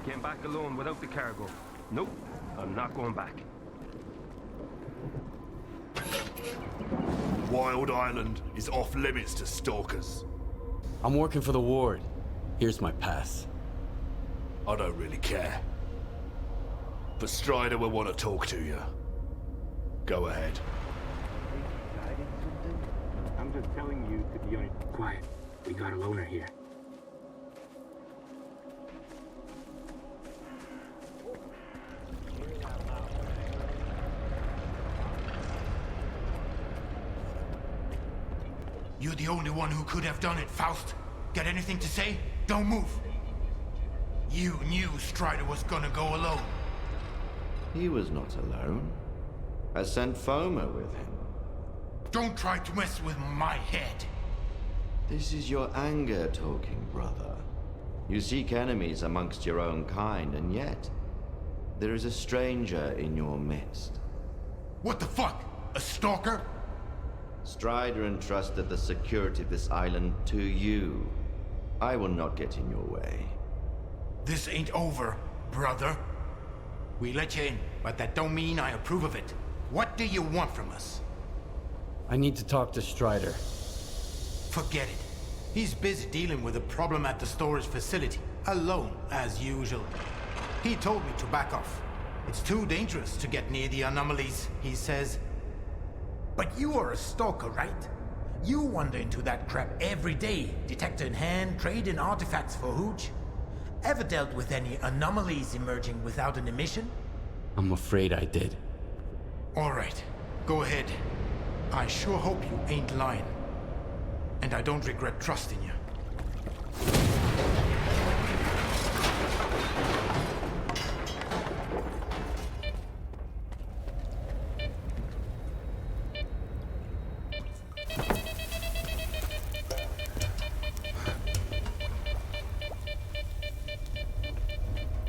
Came back alone without the cargo. Nope, I'm not going back. Wild Island is off limits to stalkers. I'm working for the ward. Here's my pass. I don't really care. But Strider will want to talk to you. Go ahead. I'm just telling you to be on it. Quiet. We got a loner here. You're the only one who could have done it, Faust. Got anything to say? Don't move. You knew Strider was gonna go alone. He was not alone. I sent Foma with him. Don't try to mess with my head. This is your anger talking, brother. You seek enemies amongst your own kind, and yet there is a stranger in your midst. What the fuck? A stalker? Strider entrusted the security of this island to you. I will not get in your way. This ain't over, brother. We let you in, but that don't mean I approve of it. What do you want from us? I need to talk to Strider. Forget it. He's busy dealing with a problem at the storage facility, alone, as usual. He told me to back off. It's too dangerous to get near the anomalies, he says. But you are a stalker, right? You wander into that crap every day, detector in hand, trading artifacts for hooch. Ever dealt with any anomalies emerging without an emission? I'm afraid I did. All right, go ahead. I sure hope you ain't lying. And I don't regret trusting you.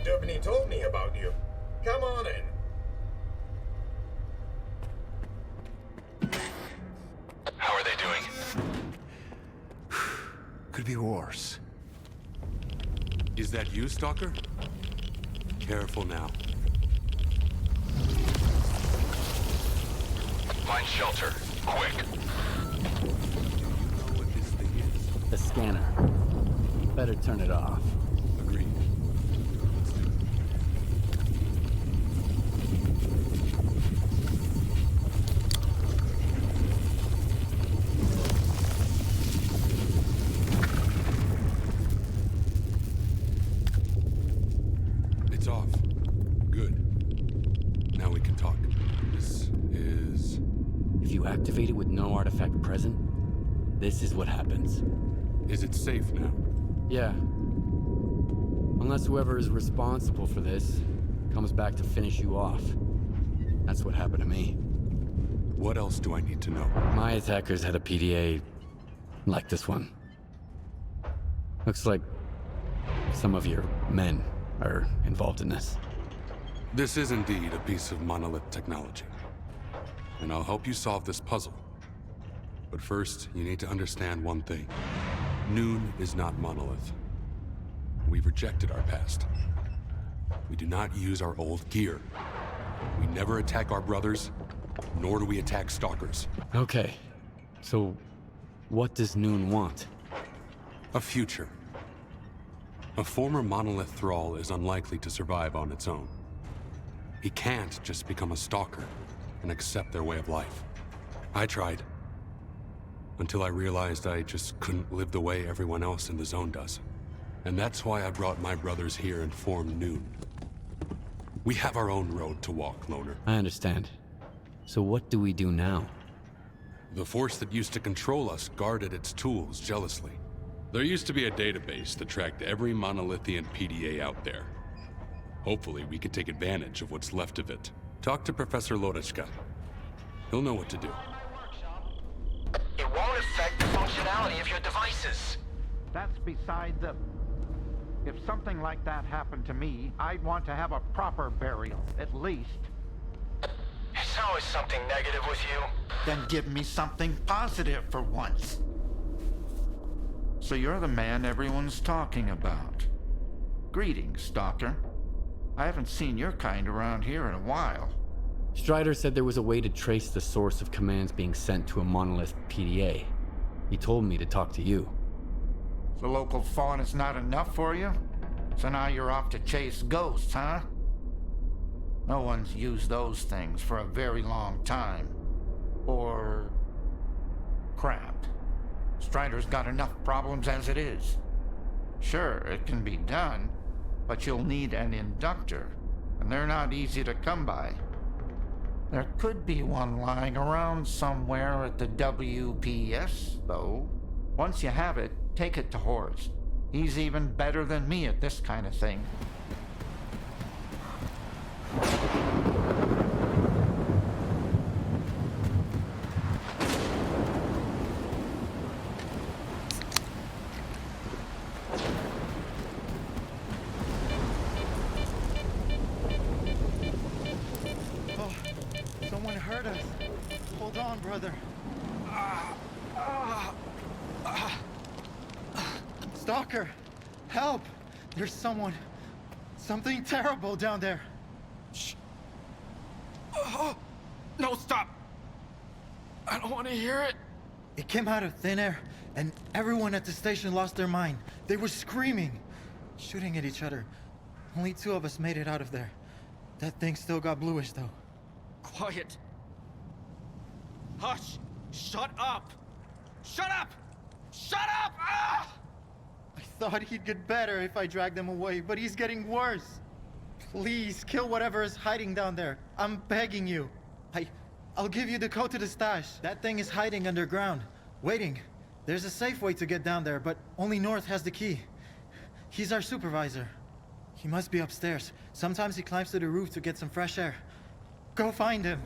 Dubney told me about you. Come on in. How are they doing? Could be worse. Is that you, Stalker? Careful now. Find shelter. Quick. You know what this thing is? The scanner. Better turn it off. Agreed. Let's do it. It's off. Good. Now we can talk. This is... If you activate it with no artifact present, this is what happens. Is it safe now? Yeah. Unless whoever is responsible for this comes back to finish you off. That's what happened to me. What else do I need to know? My attackers had a PDA like this one. Looks like some of your men are involved in this. This is indeed a piece of Monolith technology. And I'll help you solve this puzzle. But first, you need to understand one thing. Noon is not Monolith. We've rejected our past. We do not use our old gear. We never attack our brothers, nor do we attack stalkers. Okay, so what does Noon want? A future. A former Monolith thrall is unlikely to survive on its own. He can't just become a stalker and accept their way of life. I tried. Until I realized I just couldn't live the way everyone else in the zone does. And that's why I brought my brothers here and formed Noon. We have our own road to walk, Loner. I understand. So what do we do now? The force that used to control us guarded its tools jealously. There used to be a database that tracked every monolithian PDA out there. Hopefully we could take advantage of what's left of it. Talk to Professor Lodechka. He'll know what to do. It won't affect the functionality of your devices. That's beside the... If something like that happened to me, I'd want to have a proper burial, at least. It's always something negative with you. Then give me something positive for once. So you're the man everyone's talking about. Greetings, Stalker. I haven't seen your kind around here in a while. Strider said there was a way to trace the source of commands being sent to a Monolith PDA. He told me to talk to you. The local fawn is not enough for you? So now you're off to chase ghosts, huh? No one's used those things for a very long time. Or... crap. Strider's got enough problems as it is. Sure, it can be done, but you'll need an inductor, and they're not easy to come by. There could be one lying around somewhere at the WPS, though. Once you have it, take it to Horst. He's even better than me at this kind of thing. Someone hurt us. Hold on, brother. Stalker, help! There's something terrible down there. Shh. No, stop! I don't want to hear it. It came out of thin air, and everyone at the station lost their mind. They were screaming, shooting at each other. Only 2 of us made it out of there. That thing still got bluish, though. Quiet. Hush! Shut up! Shut up! Shut up! Ah! I thought he'd get better if I dragged him away, but he's getting worse. Please, kill whatever is hiding down there. I'm begging you. I'll give you the code to the stash. That thing is hiding underground, waiting. There's a safe way to get down there, but only North has the key. He's our supervisor. He must be upstairs. Sometimes he climbs to the roof to get some fresh air. Go find him.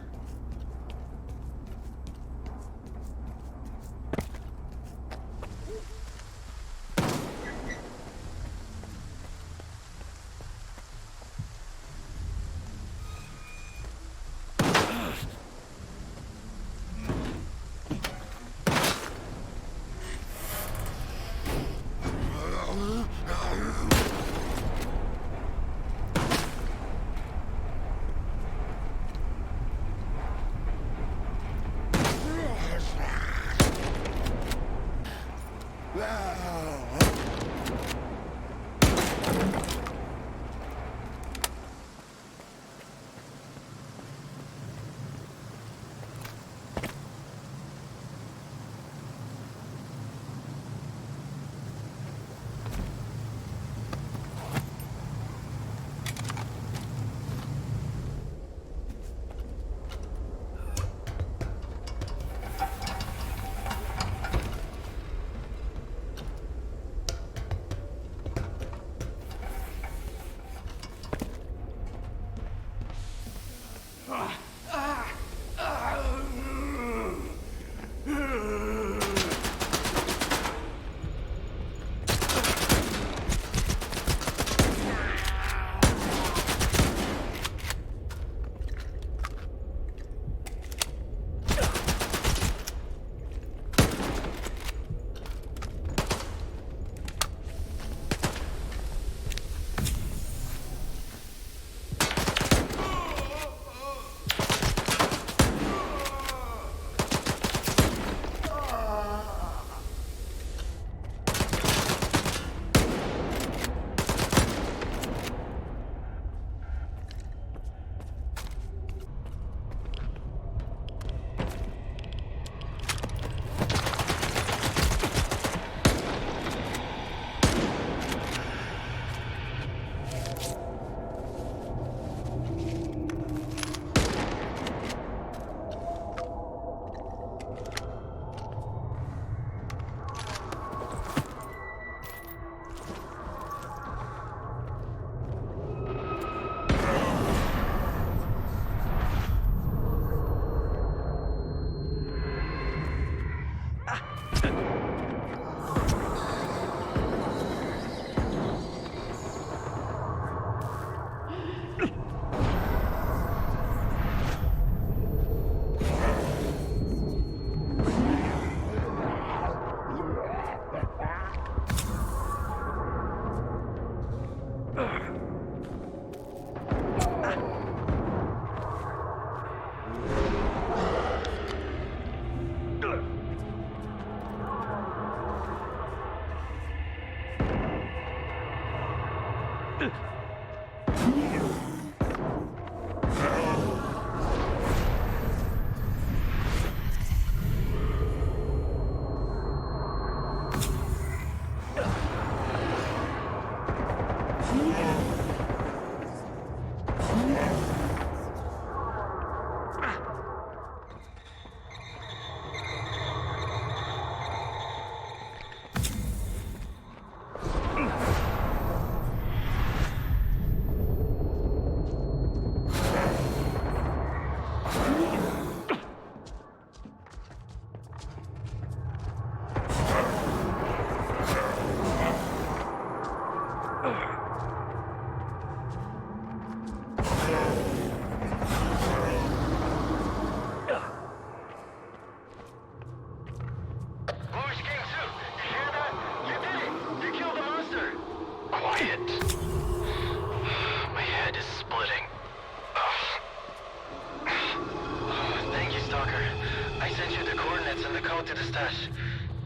To the stash.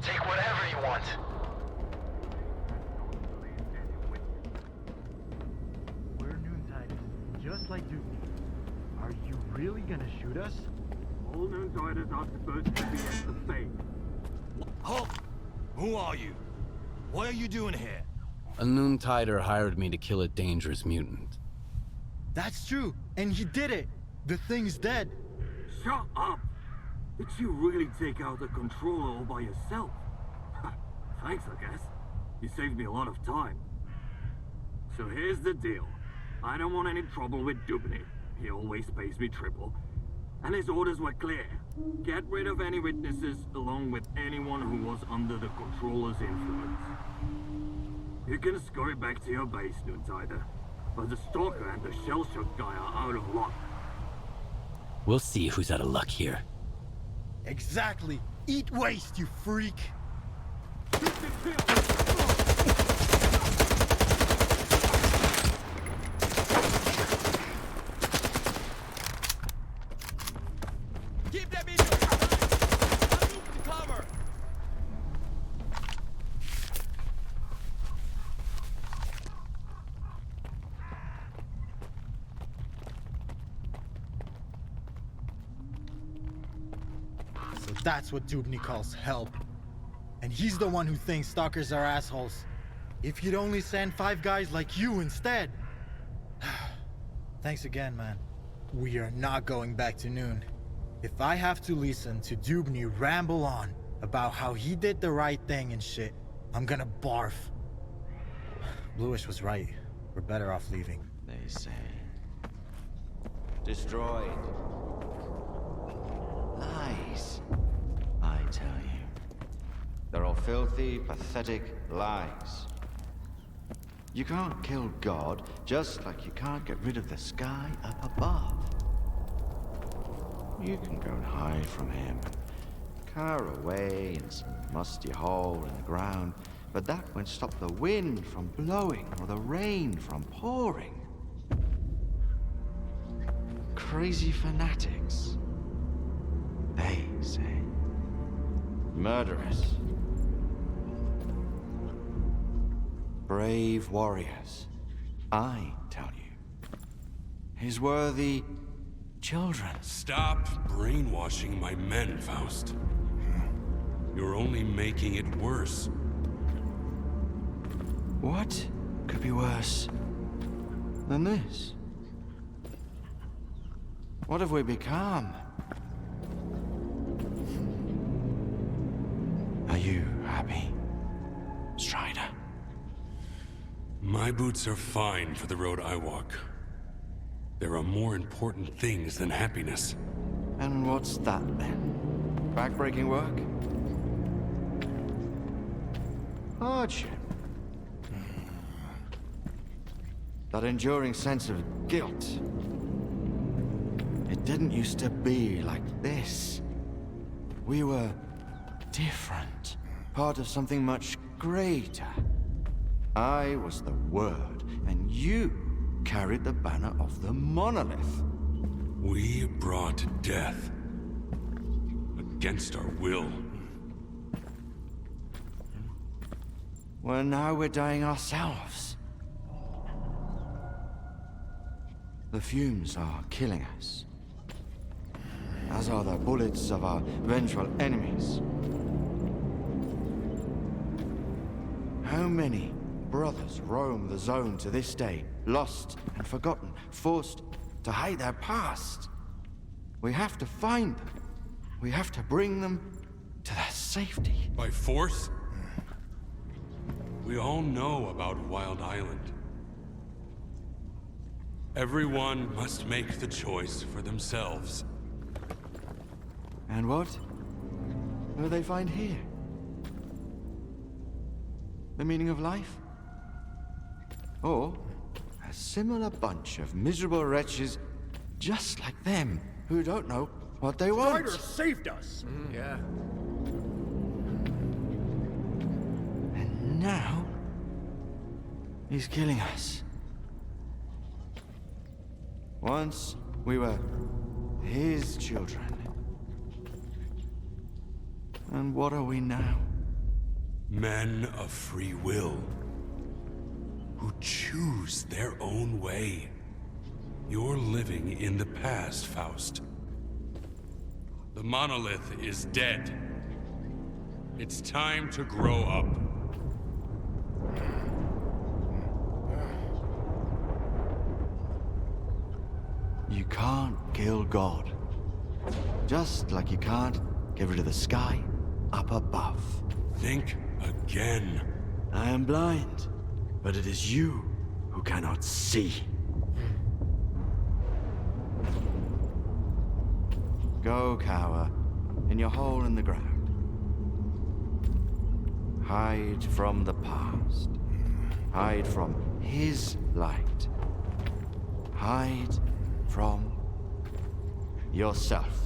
Take whatever you want. We're Noontiders, just like Doobie. Are you really gonna shoot us? All Noontiders are supposed to be at the faith. Halt! Who are you? What are you doing here? A Noontider hired me to kill a dangerous mutant. That's true, and he did it. The thing's dead. Shut up! Did you really take out the controller all by yourself? Thanks, I guess. You saved me a lot of time. So here's the deal. I don't want any trouble with Dubny. He always pays me triple. And his orders were clear. Get rid of any witnesses, along with anyone who was under the controller's influence. You can scurry back to your base, Noontider. But the Stalker and the shell-shock guy are out of luck. We'll see who's out of luck here. Exactly. Eat waste, you freak. Keep them in your sight! I'll move to cover! So that's what Dubny calls help. And he's the one who thinks stalkers are assholes. If you'd only send 5 guys like you instead. Thanks again, man. We are not going back to Noon. If I have to listen to Dubny ramble on about how he did the right thing and shit, I'm gonna barf. Bluish was right. We're better off leaving. They say. Destroyed. Lies. I tell you. They're all filthy, pathetic lies. You can't kill God, just like you can't get rid of the sky up above. You can go and hide from him, cower away in some musty hole in the ground, but that won't stop the wind from blowing or the rain from pouring. Crazy fanatics, they say. Murderers. Brave warriors, I tell you. His worthy children. Stop brainwashing my men, Faust. You're only making it worse. What could be worse than this? What have we become? Are you happy, Strider? My boots are fine for the road I walk. There are more important things than happiness. And what's that then? Backbreaking work? Hardship? That enduring sense of guilt. It didn't used to be like this. We were different. Part of something much greater. I was the Word, and you carried the banner of the Monolith. We brought death. Against our will. Well, now we're dying ourselves. The fumes are killing us, as are the bullets of our vengeful enemies. How many brothers roam the zone to this day, lost and forgotten, forced to hide their past? We have to find them. We have to bring them to their safety. By force? We all know about Wild Island. Everyone must make the choice for themselves. And what will they find here? The meaning of life? Or a similar bunch of miserable wretches just like them who don't know what they want? S.T.A.L.K.E.R saved us. Yeah. And now he's killing us. Once we were his children. And what are we now? Men of free will, who choose their own way. You're living in the past, Faust. The monolith is dead. It's time to grow up. You can't kill God. Just like you can't get rid of the sky up above. Think again. I am blind, but it is you who cannot see. Go cower in your hole in the ground. Hide from the past. Hide from his light. Hide from yourself.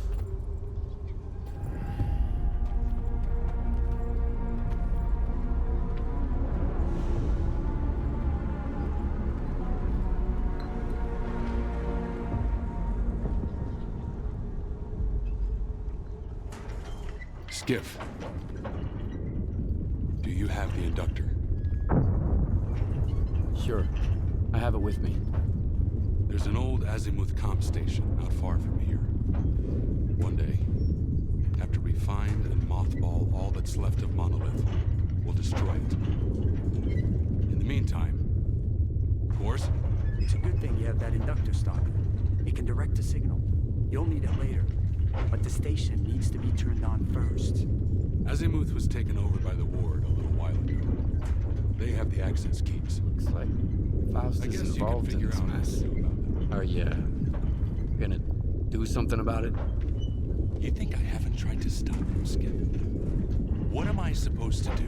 Skiff. Do you have the inductor? Sure. I have it with me. There's an old Azimuth comp station not far from here. One day, after we find and mothball all that's left of Monolith, we'll destroy it. In the meantime, of course, it's a good thing you have that inductor stock. It can direct a signal. You'll need it later. But the station needs to be turned on first. Azimuth was taken over by the Ward a little while ago. They have the access keys. Looks like Faust is involved in this mess. Are you gonna do something about it? You think I haven't tried to stop him, Skip? What am I supposed to do?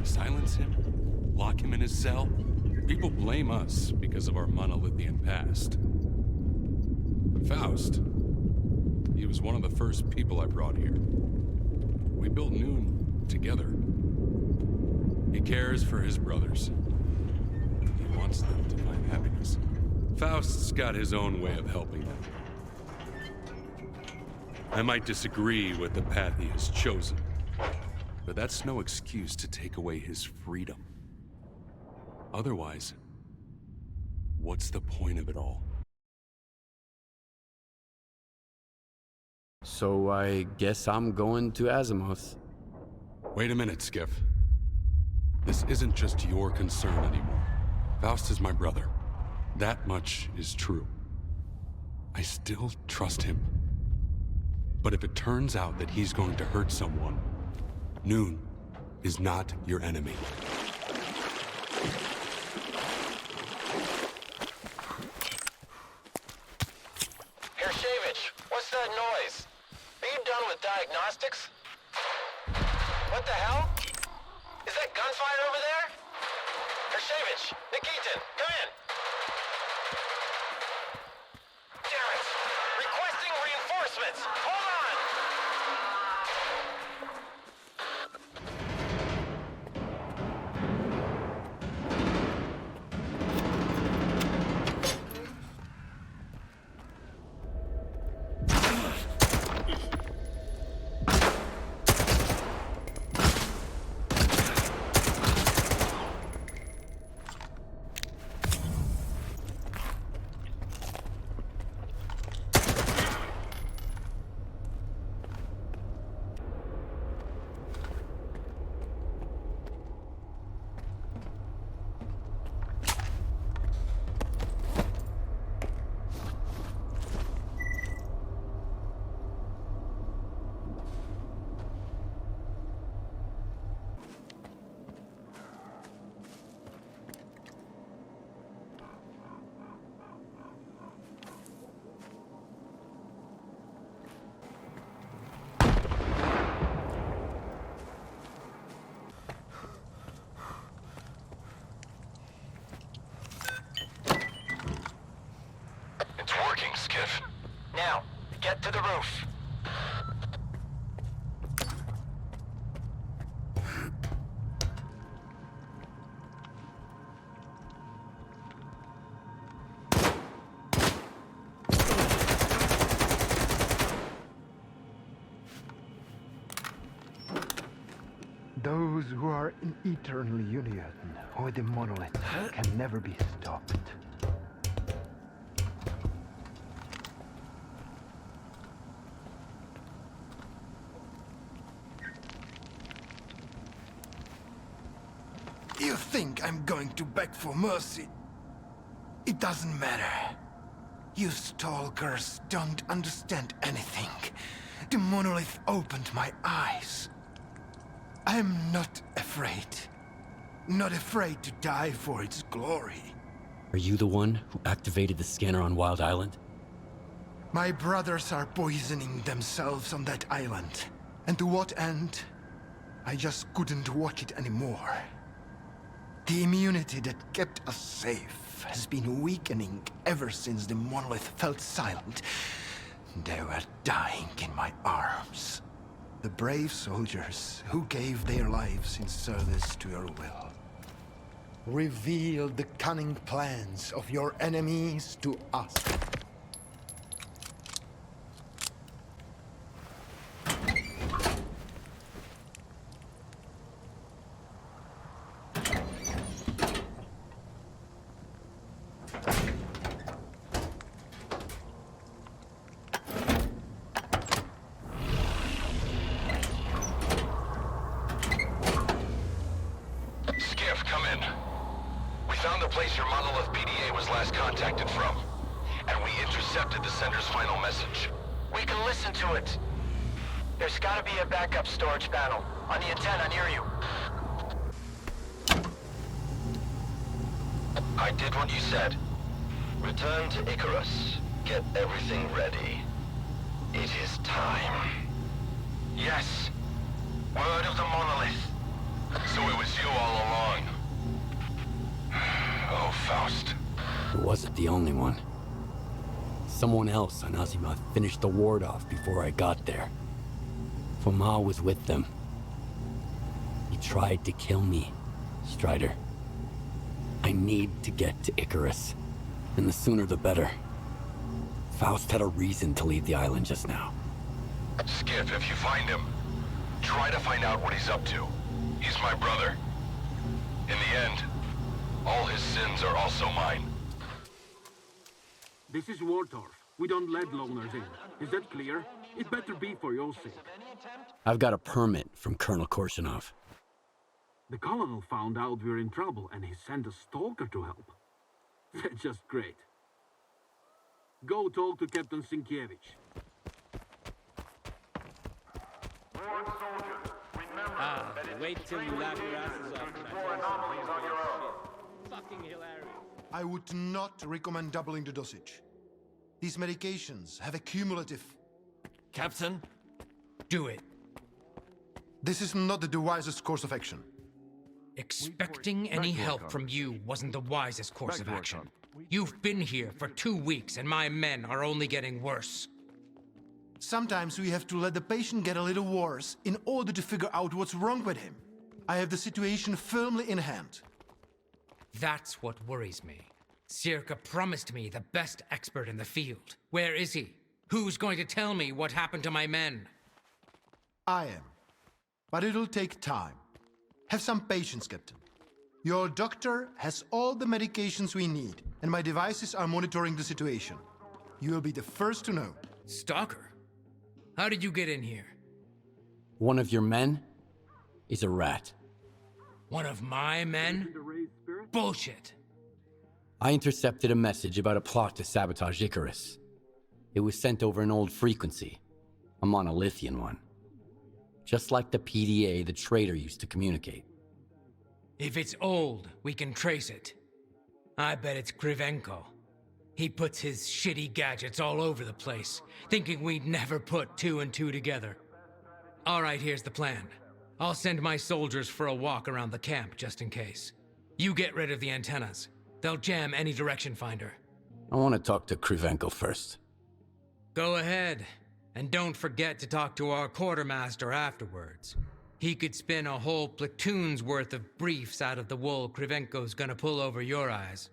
Silence him? Lock him in his cell? People blame us because of our monolithian past. But Faust, he was one of the first people I brought here. We built Noon together. He cares for his brothers. He wants them to find happiness. Faust's got his own way of helping them. I might disagree with the path he has chosen, but that's no excuse to take away his freedom. Otherwise, what's the point of it all? So I guess I'm going to Azimuth. Wait a minute, Skiff. This isn't just your concern anymore. Faust is my brother. That much is true. I still trust him. But if it turns out that he's going to hurt someone, Noon is not your enemy. Hershevich, what's that noise? Are you done with diagnostics? What the hell? Is that gunfire over there? Hershevich, Nikitin, come in. Damn it! Requesting reinforcements! Hold on! who are in eternal union with the Monolith can never be stopped. You think I'm going to beg for mercy? It doesn't matter. You stalkers don't understand anything. The Monolith opened my eyes. I'm not afraid. Not afraid to die for its glory. Are you the one who activated the scanner on Wild Island? My brothers are poisoning themselves on that island. And to what end? I just couldn't watch it anymore. The immunity that kept us safe has been weakening ever since the Monolith felt silent. They were dying in my arms. The brave soldiers who gave their lives in service to your will. Reveal the cunning plans of your enemies to us. Storage panel on the antenna near you. I did what you said. Return to Icarus. Get everything ready. It is time. Yes. Word of the Monolith. So it was you all along. Oh, Faust. It wasn't the only one. Someone else on Azimuth finished the ward off before I got there. Foma was with them. He tried to kill me, Strider. I need to get to Icarus, and the sooner the better. Faust had a reason to leave the island just now. Skiff, if you find him, try to find out what he's up to. He's my brother. In the end, all his sins are also mine. This is Wartorf. We don't let loners in. Is that clear? It better be for your sake. I've got a permit from Colonel Korshinov. The Colonel found out we're in trouble and he sent a stalker to help. That's just great. Go talk to Captain Sienkiewicz. Wait till you laugh your asses off. Fucking hilarious. I would not recommend doubling the dosage. These medications have a cumulative... Captain, do it. This is not the wisest course of action. Expecting any help from you wasn't the wisest course of action. You've been here for 2 weeks and my men are only getting worse. Sometimes we have to let the patient get a little worse in order to figure out what's wrong with him. I have the situation firmly in hand. That's what worries me. S.T.A.L.K.E.R promised me the best expert in the field. Where is he? Who's going to tell me what happened to my men? I am. But it'll take time. Have some patience, Captain. Your doctor has all the medications we need, and my devices are monitoring the situation. You will be the first to know. Stalker? How did you get in here? One of your men is a rat. One of my men? Bullshit. I intercepted a message about a plot to sabotage Icarus. It was sent over an old frequency, a monolithian one. Just like the PDA the traitor used to communicate. If it's old, we can trace it. I bet it's Krivenko. He puts his shitty gadgets all over the place, thinking we'd never put 2 and 2 together. All right, here's the plan. I'll send my soldiers for a walk around the camp, just in case. You get rid of the antennas. They'll jam any direction finder. I want to talk to Krivenko first. Go ahead. And don't forget to talk to our quartermaster afterwards. He could spin a whole platoon's worth of briefs out of the wool Krivenko's gonna pull over your eyes.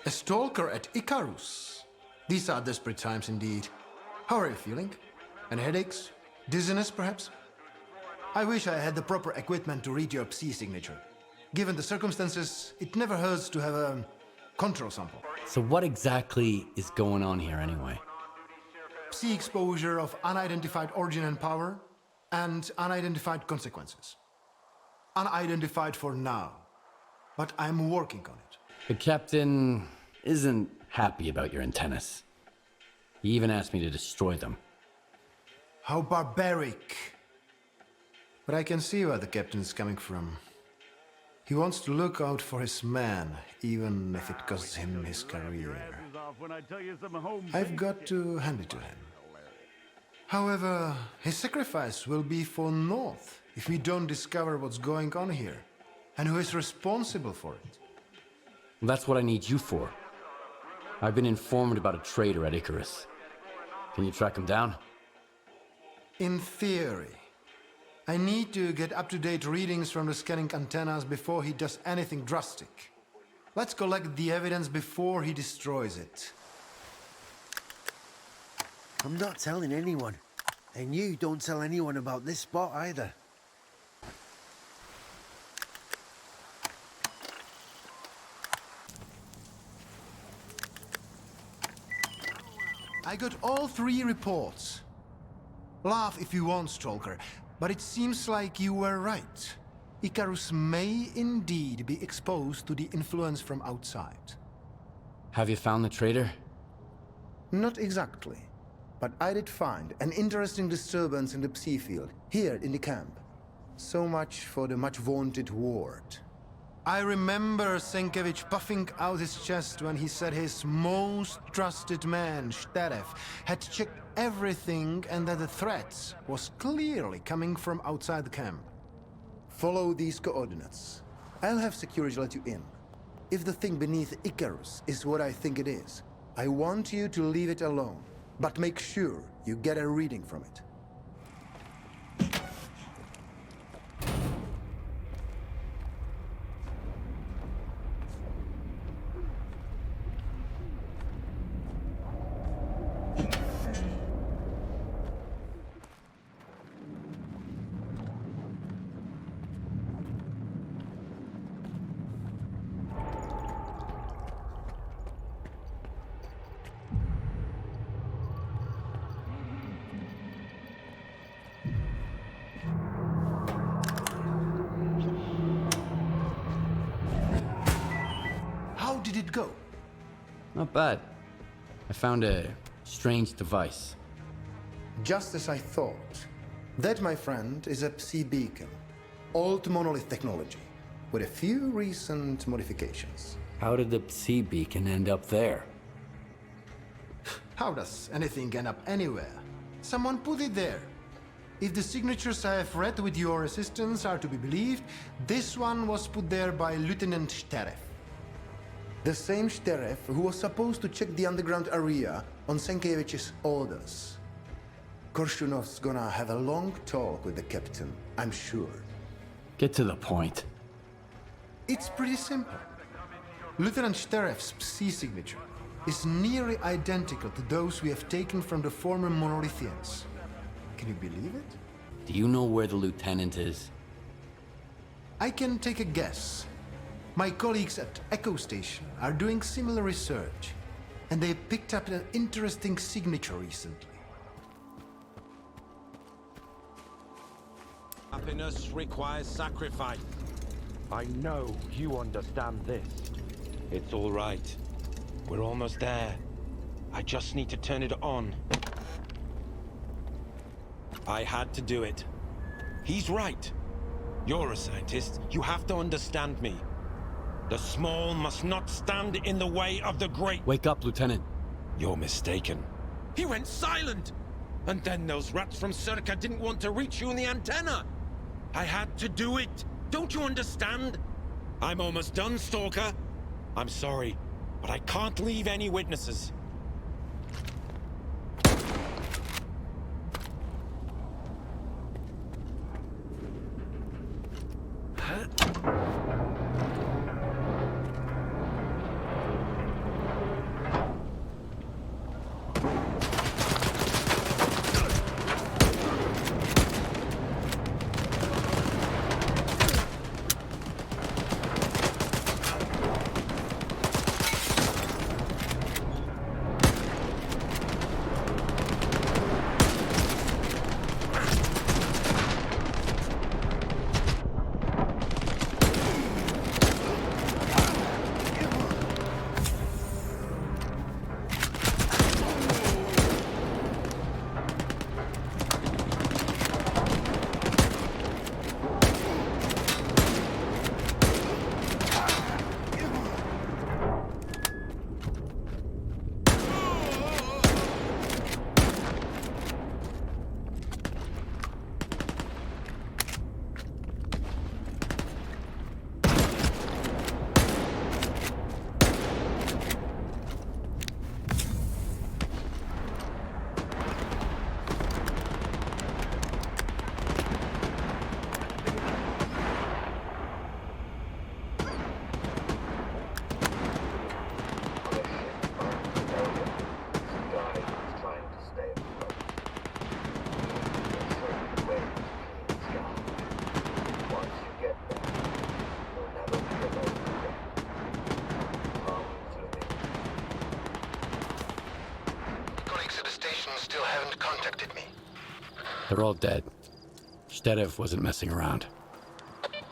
A stalker at Icarus. These are desperate times indeed. How are you feeling? Any headaches? Dizziness, perhaps? I wish I had the proper equipment to read your Psi signature. Given the circumstances, it never hurts to have a control sample. So what exactly is going on here anyway? Psi exposure of unidentified origin and power, and unidentified consequences. Unidentified for now, but I'm working on it. The captain isn't happy about your antennas. He even asked me to destroy them. How barbaric. But I can see where the captain's coming from. He wants to look out for his man, even if it costs him his career. I've got to hand it to him. However, his sacrifice will be for North if we don't discover what's going on here, and who is responsible for it. That's what I need you for. I've been informed about a traitor at Icarus. Can you track him down? In theory. I need to get up-to-date readings from the scanning antennas before he does anything drastic. Let's collect the evidence before he destroys it. I'm not telling anyone. And you don't tell anyone about this spot either. I got all 3 reports. Laugh if you want, S.T.A.L.K.E.R, but it seems like you were right. Icarus may indeed be exposed to the influence from outside. Have you found the traitor? Not exactly. But I did find an interesting disturbance in the Psi field, here in the camp. So much for the much-vaunted ward. I remember S.T.A.L.K.E.R puffing out his chest when he said his most trusted man, S.T.A.R.F, had checked everything and that the threat was clearly coming from outside the camp. Follow these coordinates. I'll have security let you in. If the thing beneath Icarus is what I think it is, I want you to leave it alone. But make sure you get a reading from it. How did it go? Not bad. I found a strange device. Just as I thought. That, my friend, is a Psi beacon. Old Monolith technology, with a few recent modifications. How did the Psi beacon end up there? How does anything end up anywhere? Someone put it there. If the signatures I have read with your assistance are to be believed, this one was put there by Lieutenant S.T.A.R.F. The same S.T.A.R.F who was supposed to check the underground area on Sienkiewicz's orders. Korshunov's gonna have a long talk with the captain, I'm sure. Get to the point. It's pretty simple. Lieutenant S.T.A.R.F's Psi signature is nearly identical to those we have taken from the former monolithians. Can you believe it? Do you know where the lieutenant is? I can take a guess. My colleagues at Echo Station are doing similar research, and they picked up an interesting signature recently. Happiness requires sacrifice. I know you understand this. It's all right. We're almost there. I just need to turn it on. I had to do it. He's right. You're a scientist. You have to understand me. The small must not stand in the way of the great. Wake up, Lieutenant. You're mistaken. He went silent! And then those rats from S.T.A.L.K.E.R didn't want to reach you in the antenna. I had to do it. Don't you understand? I'm almost done, Stalker. I'm sorry, but I can't leave any witnesses. They're all dead. S.T.A.L.K.E.R wasn't messing around.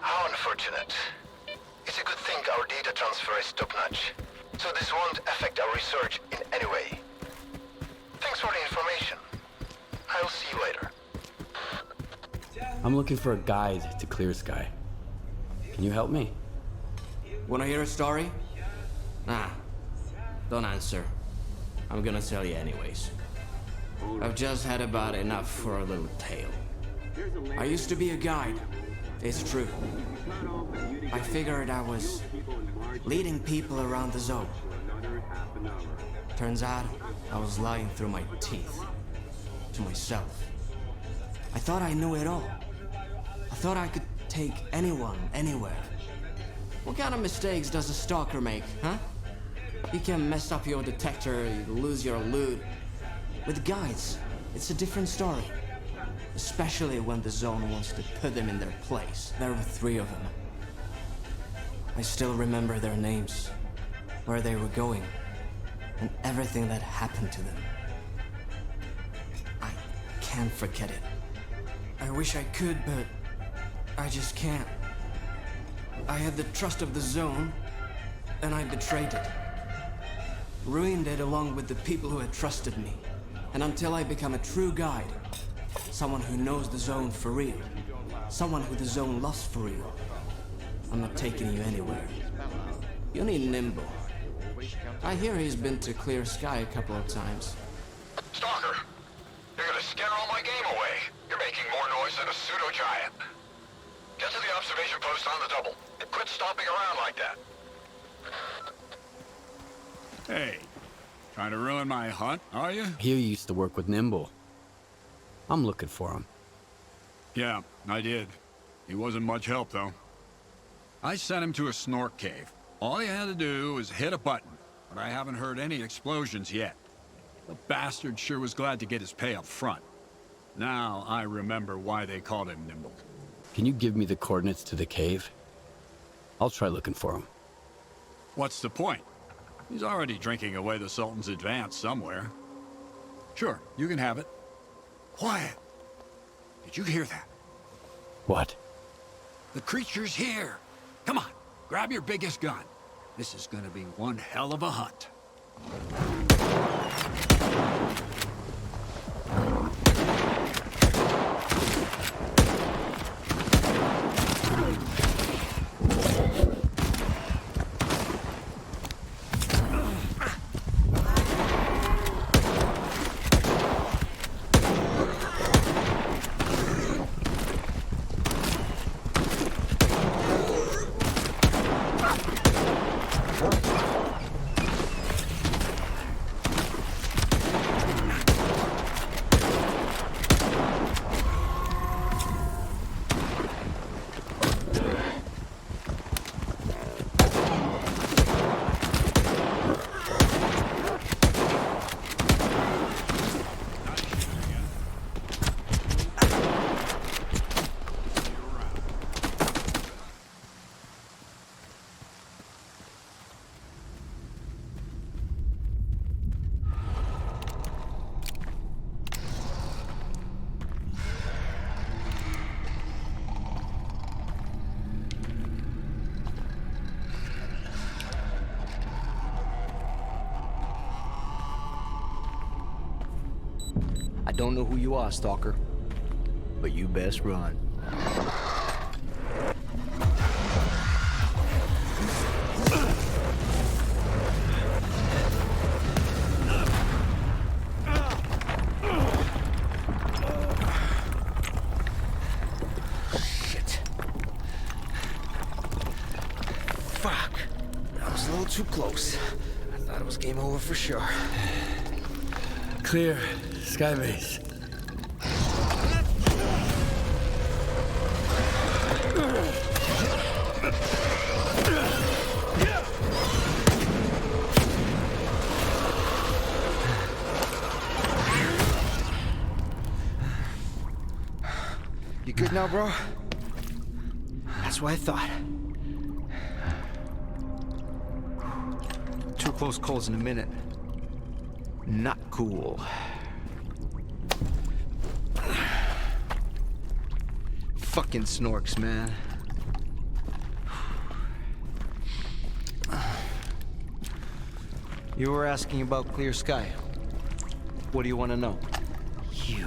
How unfortunate. It's a good thing our data transfer is top-notch, so this won't affect our research in any way. Thanks for the information. I'll see you later. I'm looking for a guide to Clear-Sky. Can you help me? Wanna hear a story? Nah, don't answer. I'm gonna tell you anyways. I've just had about enough for a little tale. I used to be a guide. It's true. I figured I was leading people around the zone. Turns out I was lying through my teeth. To myself. I thought I knew it all. I thought I could take anyone, anywhere. What kind of mistakes does a stalker make, huh? You can mess up your detector, you lose your loot. With guides, it's a different story. Especially when the zone wants to put them in their place. There were 3 of them. I still remember their names, where they were going, and everything that happened to them. I can't forget it. I wish I could, but I just can't. I had the trust of the zone, and I betrayed it. Ruined it along with the people who had trusted me. And until I become a true guide, someone who knows the zone for real, someone who the zone loves for real, I'm not taking you anywhere. You need Nimble. I hear he's been to Clear-Sky a couple of times. Stalker, you're gonna scare all my game away. You're making more noise than a pseudo-giant. Get to the observation post on the double. And quit stomping around like that. Hey, trying to ruin my hunt, are you? Here you used to work with Nimble. I'm looking for him. Yeah, I did. He wasn't much help, though. I sent him to a S.T.A.L.K.E.R cave. All he had to do was hit a button, but I haven't heard any explosions yet. The bastard sure was glad to get his pay up front. Now I remember why they called him Nimble. Can you give me the coordinates to the cave? I'll try looking for him. What's the point? He's already drinking away the Sultan's advance somewhere. Sure, you can have it. Quiet! Did you hear that? What? The creature's here! Come on, grab your biggest gun. This is gonna be one hell of a hunt. I don't know who you are, Stalker, but you best run. Shit. Fuck. That was a little too close. I thought it was game over for sure. Clear. Skybase. You good now, bro? That's what I thought. 2 close calls in a minute. Not cool. Fucking snorks, man. You were asking about clear sky. What do you want to know? You.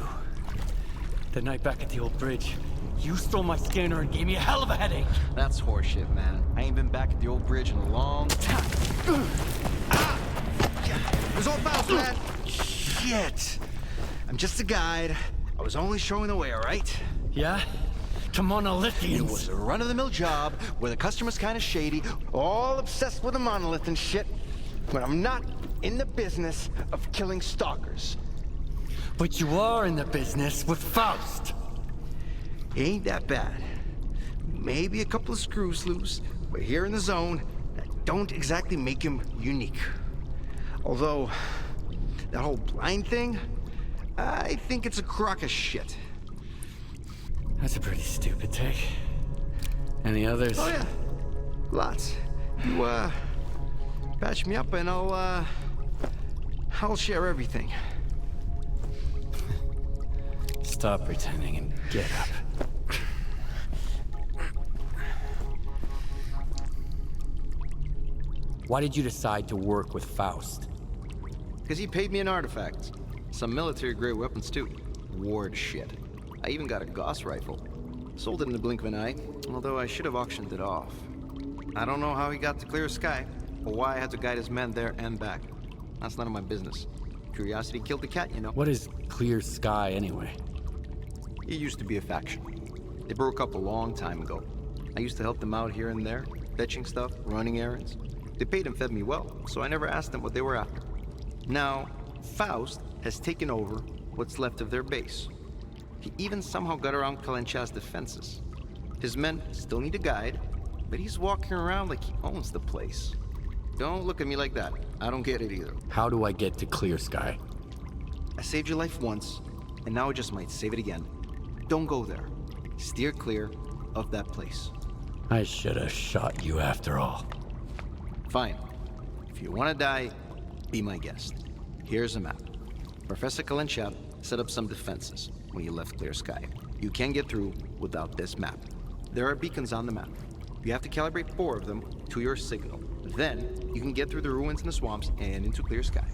The night back at the old bridge, you stole my scanner and gave me a hell of a headache. That's horseshit, man. I ain't been back at the old bridge in a long time. It was all Faust, man. Shit. I'm just a guide. I was only showing the way, all right? Yeah? To monolithians. It was a run-of-the-mill job where the customer's kind of shady, all obsessed with the monolith and shit. But I'm not in the business of killing stalkers. But you are in the business with Faust. Ain't that bad. Maybe a couple of screws loose, but here in the zone, that don't exactly make him unique. Although, that whole blind thing, I think it's a crock of shit. That's a pretty stupid take. Any others? Oh yeah, lots. You, patch me up and I'll share everything. Stop pretending and get up. Why did you decide to work with Faust? Because he paid me in artifacts. Some military-grade weapons, too. Ward shit. I even got a Gauss rifle. Sold it in the blink of an eye, although I should have auctioned it off. I don't know how he got to Clear Sky, or why I had to guide his men there and back. That's none of my business. Curiosity killed the cat, you know. What is Clear Sky, anyway? It used to be a faction. They broke up a long time ago. I used to help them out here and there, fetching stuff, running errands. They paid and fed me well, so I never asked them what they were after. Now, Faust has taken over what's left of their base. He even somehow got around Kalencha's defenses. His men still need a guide, but he's walking around like he owns the place. Don't look at me like that. I don't get it either. How do I get to Clear Sky? I saved your life once, and now I just might save it again. Don't go there. Steer clear of that place. I should have shot you after all. Fine. If you want to die, be my guest. Here's a map. Professor Kalencha set up some defenses when he left Clear Sky. You can't get through without this map. There are beacons on the map. You have to calibrate 4 of them to your signal. Then, you can get through the ruins in the swamps and into Clear Sky.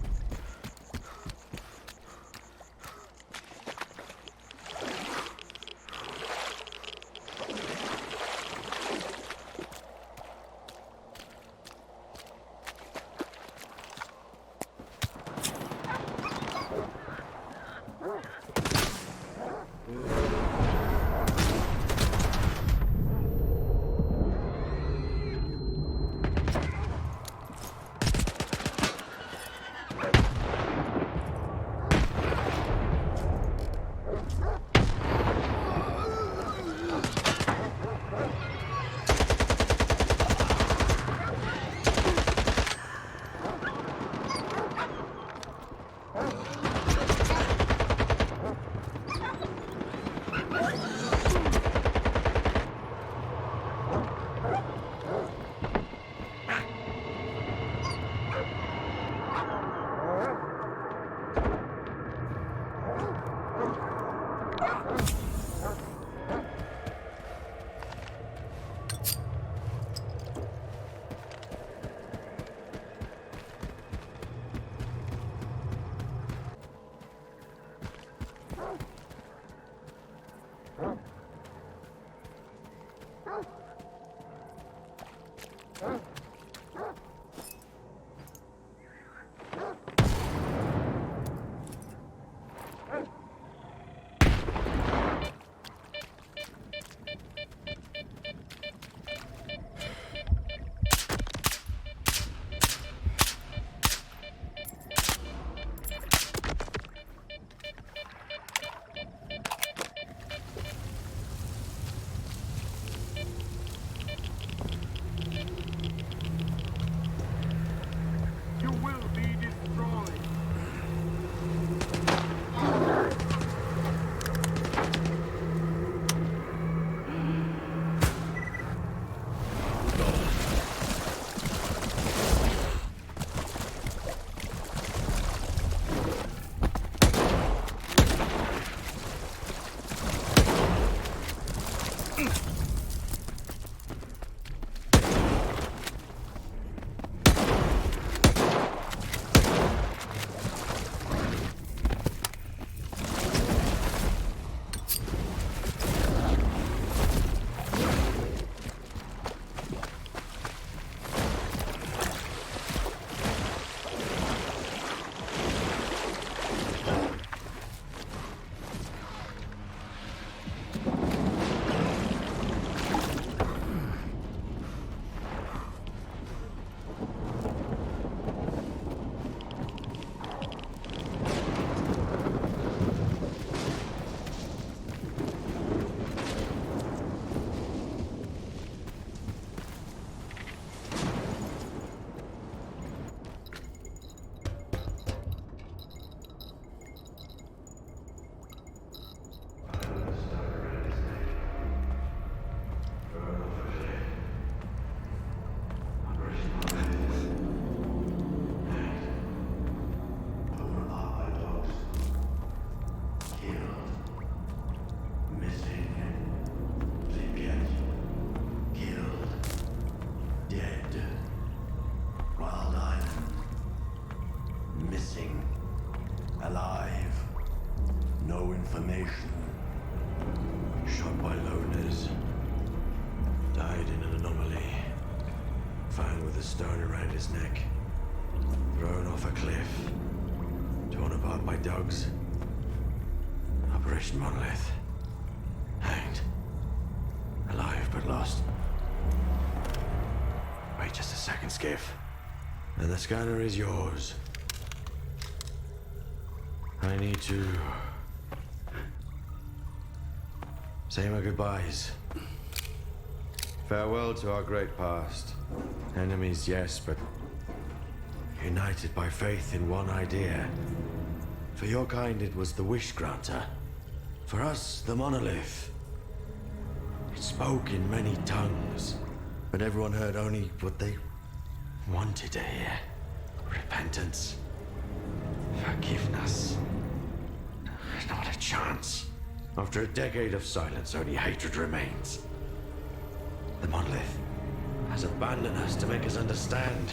missing. Alive. No information. Shot by loners. Died in an anomaly. Found with a stone around his neck. Thrown off a cliff. Torn apart by dogs. Operation Monolith. Hanged. Alive but lost. Wait just a second, Skiff. And the scanner is yours. I need to say my goodbyes. Farewell to our great past. Enemies, yes, but united by faith in one idea. For your kind, it was the Wish Granter. For us, the Monolith. It spoke in many tongues, but everyone heard only what they wanted to hear. Repentance. Forgiveness. Not a chance. After a decade of silence, only hatred remains. The Monolith has abandoned us to make us understand.